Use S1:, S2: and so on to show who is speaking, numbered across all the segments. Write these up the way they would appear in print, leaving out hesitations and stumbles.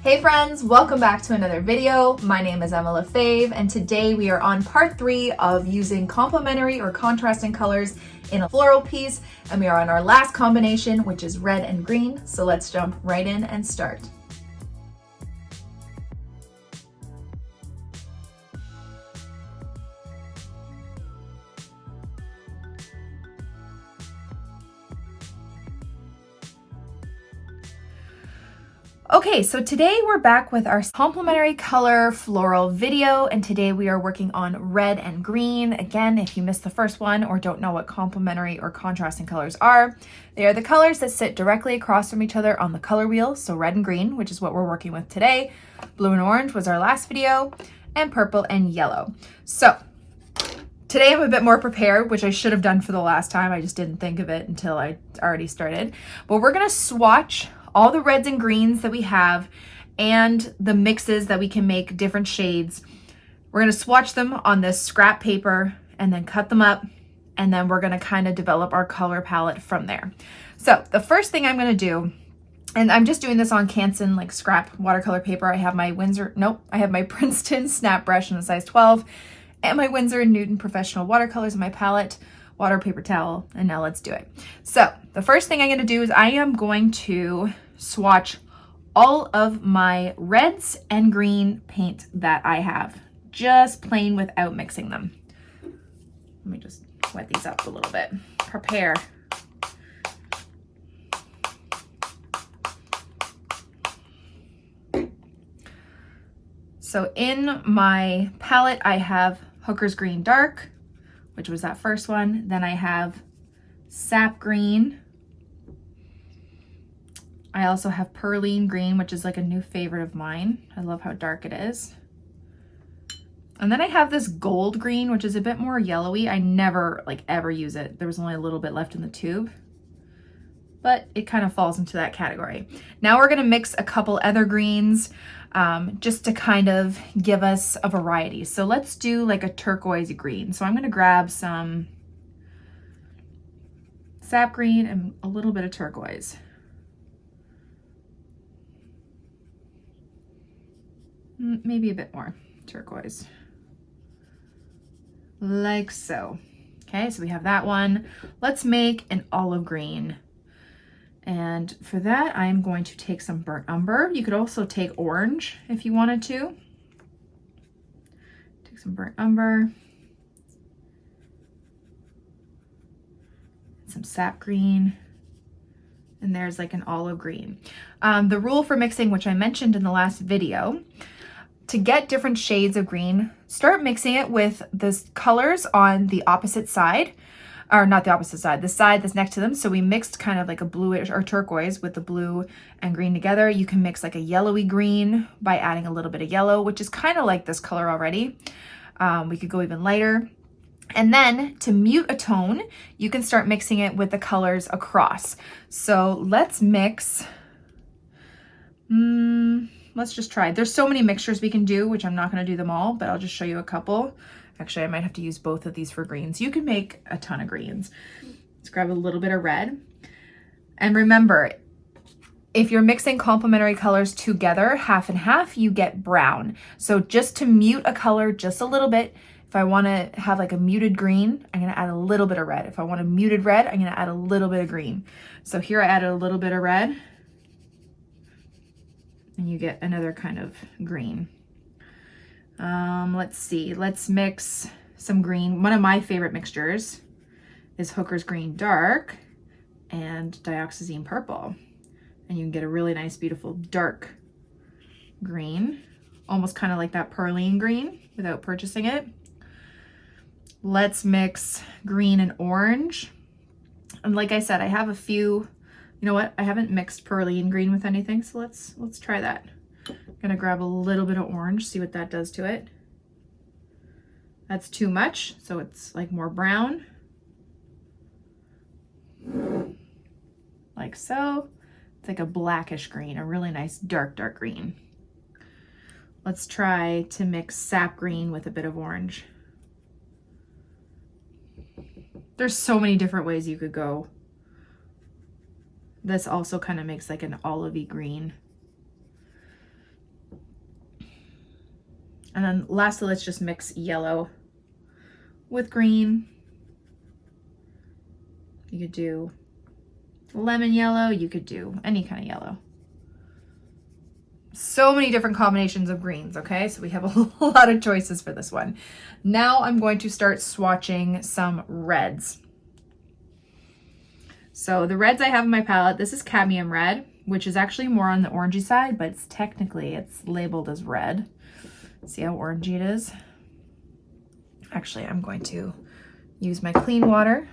S1: Hey friends, welcome back to another video. My name is Emma Lefebvre, and today we are on part 3 of using complementary or contrasting colors in a floral piece, and we are on our last combination, which is red and green. So let's jump right in and start. Okay, so today we're back with our complementary color floral video, and today we are working on red and green. Again, if you missed the first one or don't know what complementary or contrasting colors are, they are the colors that sit directly across from each other on the color wheel. So red and green, which is what we're working with today. Blue and orange was our last video, and purple and yellow. So today I'm a bit more prepared, which I should have done for the last time. I just didn't think of it until I already started. But we're gonna swatch all the reds and greens that we have and the mixes that we can make different shades. We're gonna swatch them on this scrap paper and then cut them up, and then we're gonna kind of develop our color palette from there. So the first thing I'm gonna do, and I'm just doing this on Canson like scrap watercolor paper. I have my I have my Princeton snap brush in a size 12 and my Winsor & Newton professional watercolors in my palette, water, paper towel, and now let's do it. So the first thing I'm gonna do is I am going to swatch all of my reds and green paint that I have, just plain without mixing them. Let me just wet these up a little bit. Prepare. So in my palette, I have Hooker's Green Dark, which was that first one. Then I have Sap Green. I also have Perline Green, which is like a new favorite of mine. I love how dark it is. And then I have this Gold Green, which is a bit more yellowy. I never ever use it. There was only a little bit left in the tube, but it kind of falls into that category. Now we're gonna mix a couple other greens just to kind of give us a variety. So let's do like a turquoise green. So I'm gonna grab some Sap Green and a little bit of turquoise. Maybe a bit more turquoise, like so. Okay, so we have that one. Let's make an olive green. And for that, I'm going to take some burnt umber. You could also take orange if you wanted to. Take some burnt umber, some sap green, and there's like an olive green. The rule for mixing, which I mentioned in the last video, to get different shades of green, start mixing it with the colors on the opposite side, or not the opposite side, the side that's next to them. So we mixed kind of like a bluish or turquoise with the blue and green together. You can mix like a yellowy green by adding a little bit of yellow, which is kind of like this color already. We could go even lighter. And then to mute a tone, you can start mixing it with the colors across. So let's mix, let's just try. There's so many mixtures we can do, which I'm not going to do them all, but I'll just show you a couple. Actually, I might have to use both of these for greens. You can make a ton of greens. Let's grab a little bit of red. And remember, if you're mixing complementary colors together, half and half, you get brown. So just to mute a color just a little bit, if I want to have like a muted green, I'm going to add a little bit of red. If I want a muted red, I'm going to add a little bit of green. So here I added a little bit of red, and you get another kind of green. Let's see, let's mix some green. One of my favorite mixtures is Hooker's Green Dark and Dioxazine Purple. And you can get a really nice, beautiful dark green, almost kind of like that Perline green without purchasing it. Let's mix green and orange. And like I said, I have a few. You know what? I haven't mixed Perline green with anything, so let's try that. I'm gonna grab a little bit of orange, see what that does to it. That's too much, so it's like more brown. Like so. It's like a blackish green, a really nice dark green. Let's try to mix sap green with a bit of orange. There's so many different ways you could go. This also kind of makes like an olivey green. And then lastly, let's just mix yellow with green. You could do lemon yellow, you could do any kind of yellow. So many different combinations of greens, okay? So we have a lot of choices for this one. Now I'm going to start swatching some reds. So the reds I have in my palette, this is cadmium red, which is actually more on the orangey side, but it's labeled as red. See how orangey it is? Actually, I'm going to use my clean water.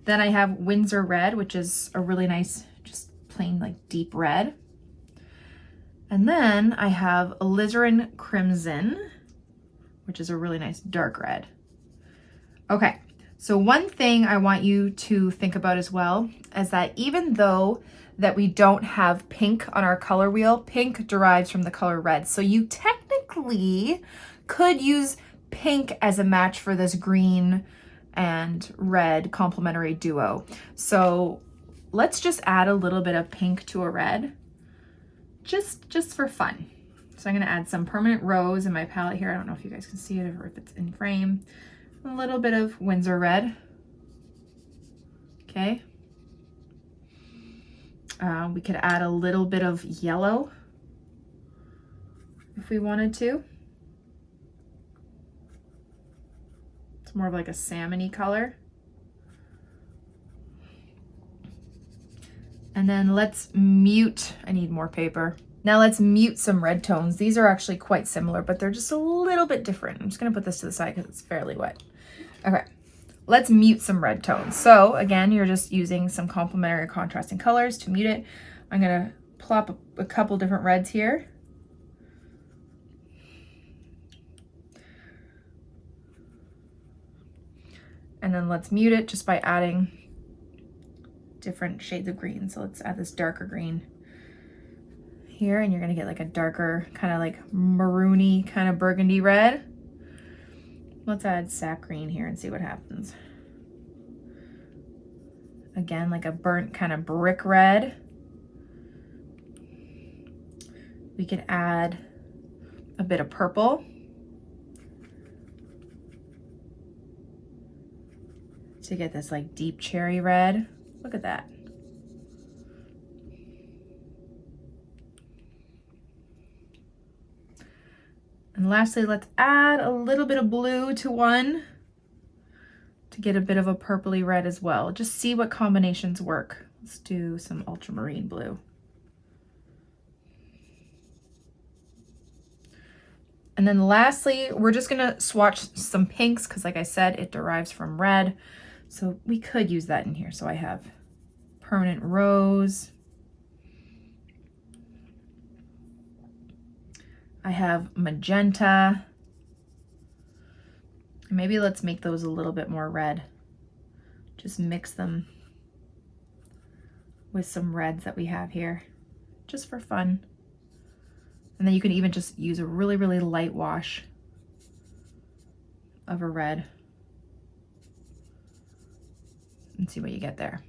S1: Then I have Winsor red, which is a really nice, just plain like deep red. And then I have alizarin crimson, which is a really nice dark red. Okay, so one thing I want you to think about as well is that even though that we don't have pink on our color wheel, pink derives from the color red. So you technically could use pink as a match for this green and red complementary duo. So let's just add a little bit of pink to a red, just for fun. So I'm gonna add some permanent rose in my palette here. I don't know if you guys can see it or if it's in frame. A little bit of Winsor red, okay. We could add a little bit of yellow if we wanted to. It's more of like a salmon-y color. And then let's mute, I need more paper. Now let's mute some red tones. These are actually quite similar, but they're just a little bit different. I'm just gonna put this to the side because it's fairly wet. Okay, let's mute some red tones. So again, you're just using some complementary contrasting colors to mute it. I'm gonna plop a couple different reds here. And then let's mute it just by adding different shades of green. So let's add this darker green here, and you're gonna get like a darker, kind of like maroony, kind of burgundy red. Let's add sap green here and see what happens. Again, like a burnt kind of brick red. We could add a bit of purple to get this like deep cherry red. Look at that. And lastly, let's add a little bit of blue to one to get a bit of a purpley red as well. Just see what combinations work. Let's do some ultramarine blue. And then lastly, we're just gonna swatch some pinks because like I said, it derives from red. So we could use that in here. So I have permanent rose. I have magenta. Maybe let's make those a little bit more red. Just mix them with some reds that we have here, just for fun. And then you can even just use a really, really light wash of a red and see what you get there.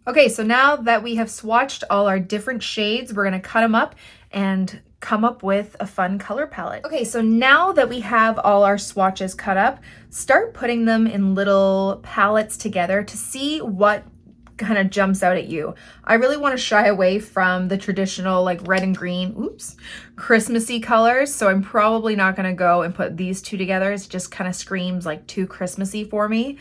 S1: Okay, so now that we have swatched all our different shades, we're gonna cut them up and come up with a fun color palette. Okay, so now that we have all our swatches cut up, start putting them in little palettes together to see what kind of jumps out at you. I really want to shy away from the traditional like red and green, oops, Christmassy colors. So I'm probably not going to go and put these two together. It just kind of screams like too Christmassy for me.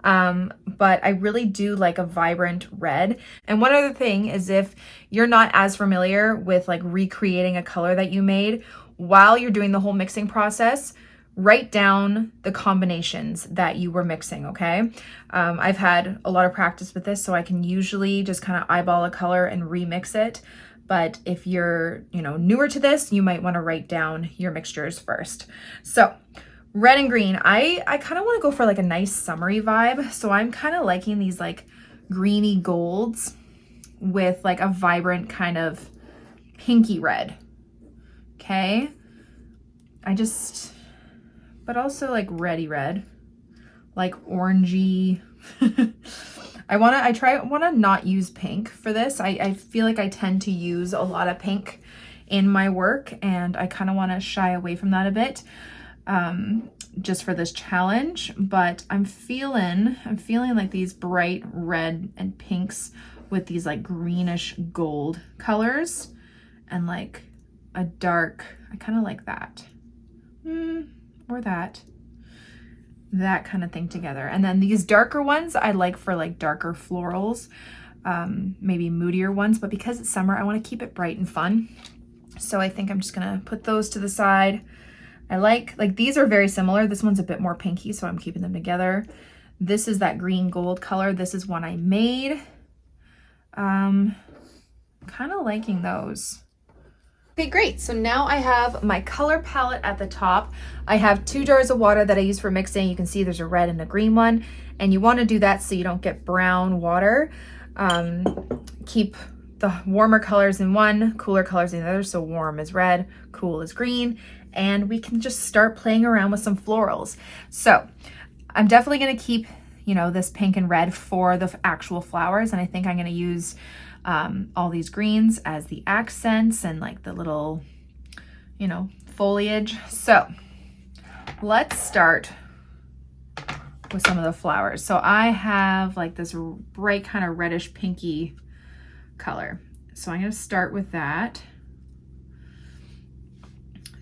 S1: But I really do like a vibrant red. And one other thing is if you're not as familiar with like recreating a color that you made, while you're doing the whole mixing process, write down the combinations that you were mixing, okay? I've had a lot of practice with this, so I can usually just kind of eyeball a color and remix it. But if you're, newer to this, you might want to write down your mixtures first. So red and green, I kind of want to go for like a nice summery vibe. So I'm kind of liking these like greeny golds with like a vibrant kind of pinky red, okay? But also like reddy red, like orangey. I wanna not use pink for this. I feel like I tend to use a lot of pink in my work, and I kind of want to shy away from that a bit, just for this challenge. But I'm feeling like these bright red and pinks with these like greenish gold colors and like a dark, I kind of like that, or that kind of thing together. And then these darker ones I like for like darker florals, maybe moodier ones, but because it's summer, I want to keep it bright and fun. So I think I'm just gonna put those to the side. I like these are very similar. This one's a bit more pinky, so I'm keeping them together. This is that green gold color. This is one I made. Kind of liking those. Okay, great. So now I have my color palette at the top. I have 2 jars of water that I use for mixing. You can see there's a red and a green one, and you want to do that so you don't get brown water. Keep the warmer colors in one, cooler colors in the other. So warm is red, cool is green, and we can just start playing around with some florals. So I'm definitely going to keep, you know, this pink and red for the actual flowers, and I think I'm going to use all these greens as the accents and like the little, you know, foliage. So let's start with some of the flowers. So I have like this bright kind of reddish pinky color. So I'm going to start with that.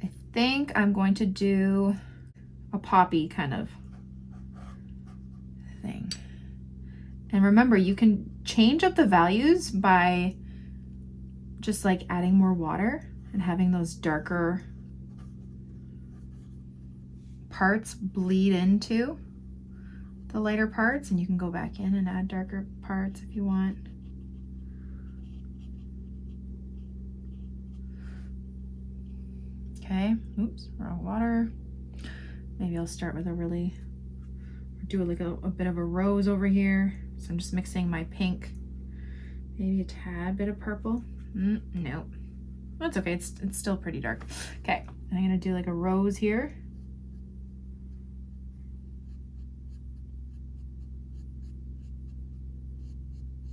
S1: I think I'm going to do a poppy kind of thing. And remember, you can change up the values by just like adding more water and having those darker parts bleed into the lighter parts, and you can go back in and add darker parts if you want. Okay, oops, wrong water. Maybe I'll start with do like a bit of a rose over here. So I'm just mixing my pink, maybe a tad bit of purple. No, that's okay. It's still pretty dark. Okay, and I'm gonna do like a rose here.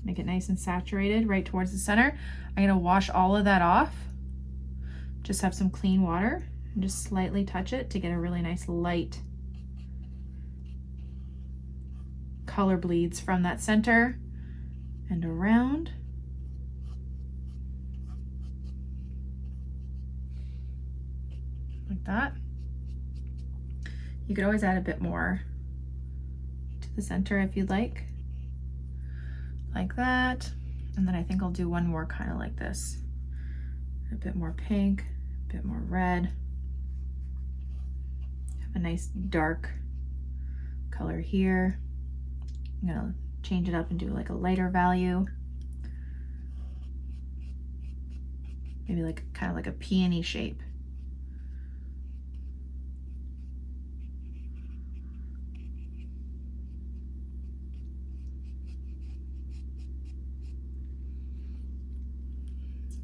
S1: Make it nice and saturated right towards the center. I'm gonna wash all of that off. Just have some clean water and just slightly touch it to get a really nice light color bleeds from that center and around. Like that. You could always add a bit more to the center if you'd like that. And then I think I'll do one more kind of like this. A bit more pink, a bit more red. Have a nice dark color here. I'm gonna change it up and do like a lighter value. Maybe like kind of like a peony shape.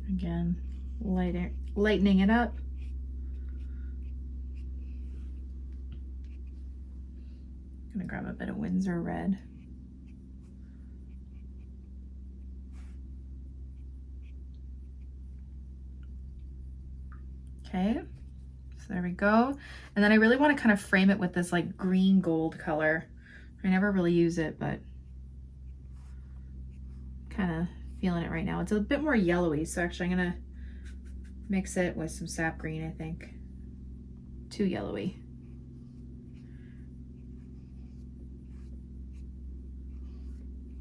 S1: Again, lightening it up. I'm gonna grab a bit of Winsor red. Okay, so there we go. And then I really want to kind of frame it with this like green gold color. I never really use it, but kind of feeling it right now. It's a bit more yellowy, so actually I'm gonna mix it with some sap green, I think. Too yellowy.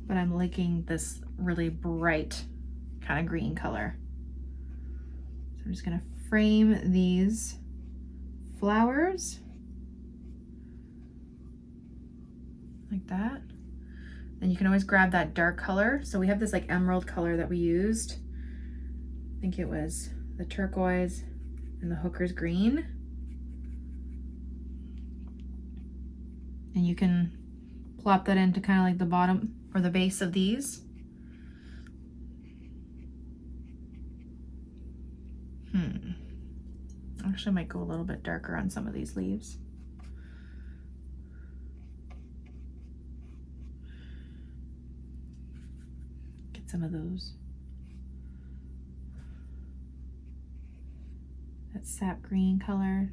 S1: But I'm liking this really bright kind of green color. So I'm just gonna frame these flowers like that. Then you can always grab that dark color. So we have this like emerald color that we used. I think it was the turquoise and the hooker's green. And you can plop that into kind of like the bottom or the base of these. Actually, I might go a little bit darker on some of these leaves. Get some of those. that sap green color.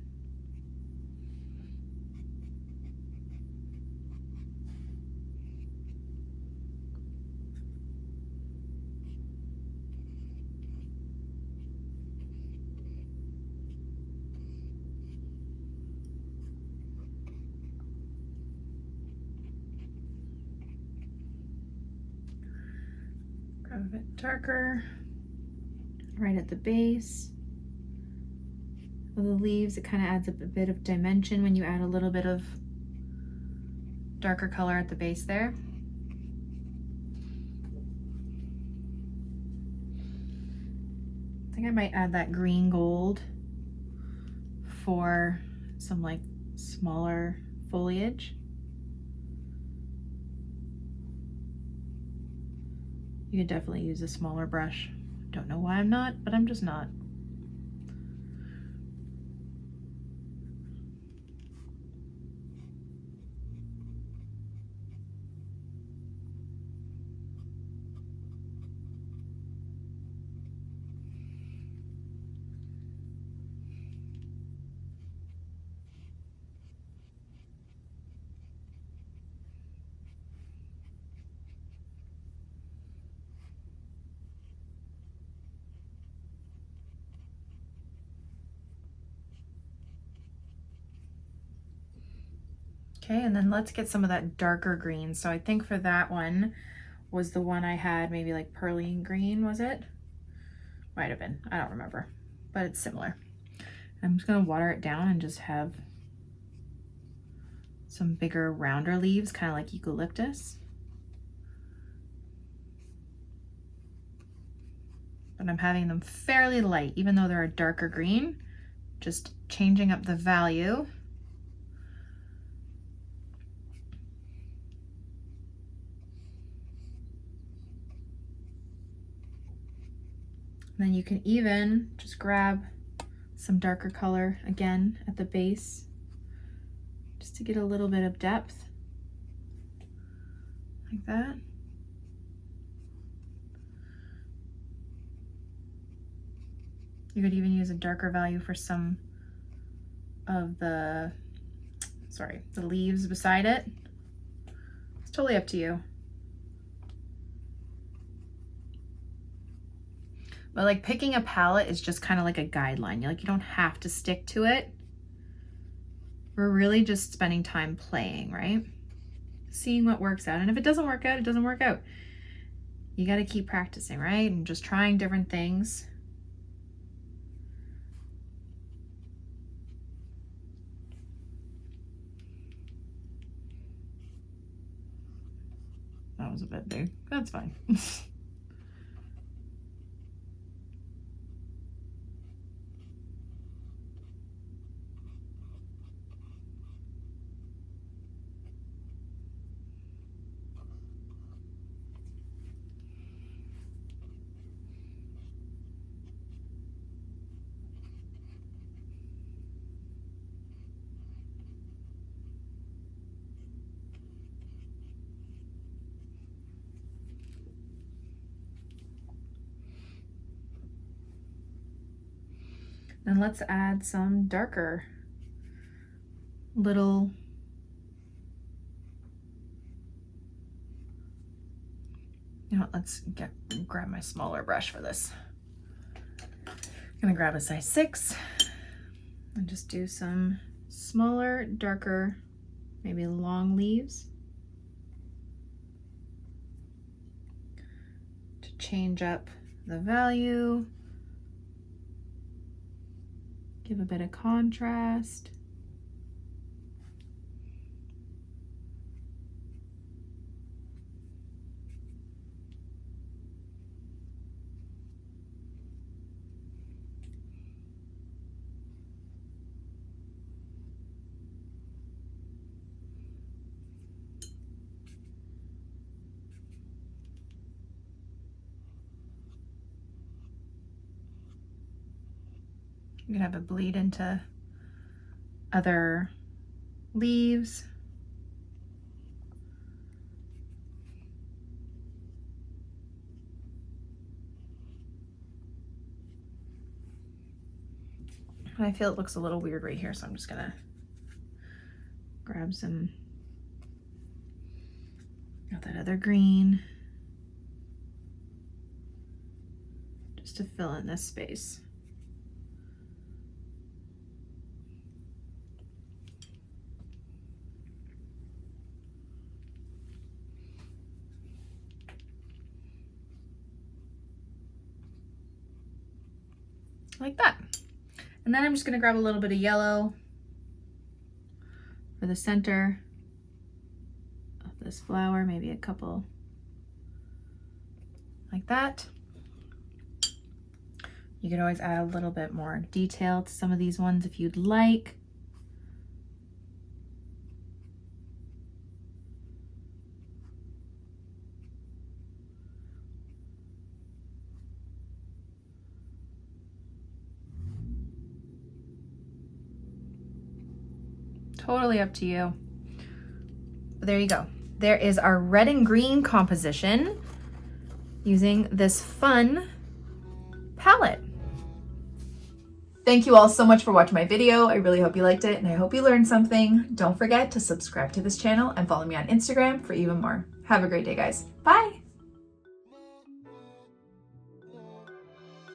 S1: Grab a bit darker right at the base of the leaves. It kind of adds up a bit of dimension when you add a little bit of darker color at the base there. I think I might add that green gold for some like smaller foliage. You could definitely use a smaller brush. Don't know why I'm not, but I'm just not. Okay, and then let's get some of that darker green. So I think for that one was the one I had, maybe like pearline green, was it? Might have been, I don't remember, but it's similar. I'm just gonna water it down and just have some bigger, rounder leaves, kind of like eucalyptus. But I'm having them fairly light, even though they're a darker green, just changing up the value. And then you can even just grab some darker color again at the base, just to get a little bit of depth, like that. You could even use a darker value for some of the, the leaves beside it. It's totally up to you. But like picking a palette is just kind of like a guideline. You don't have to stick to it. We're really just spending time playing, right? Seeing what works out. And if it doesn't work out, it doesn't work out. You got to keep practicing, right? And just trying different things. That was a bit big. That's fine. And let's add some darker little let's grab my smaller brush for this. I'm gonna grab a size 6 and just do some smaller, darker, maybe long leaves to change up the value. Give a bit of contrast. You can have it bleed into other leaves. And I feel it looks a little weird right here, so I'm just gonna grab some of that other green just to fill in this space. Like that. And then I'm just gonna grab a little bit of yellow for the center of this flower, maybe a couple like that. You could always add a little bit more detail to some of these ones if you'd like. Totally up to you. But there you go. There is our red and green composition using this fun palette. Thank you all so much for watching my video. I really hope you liked it and I hope you learned something. Don't forget to subscribe to this channel and follow me on Instagram for even more. Have a great day, guys. Bye.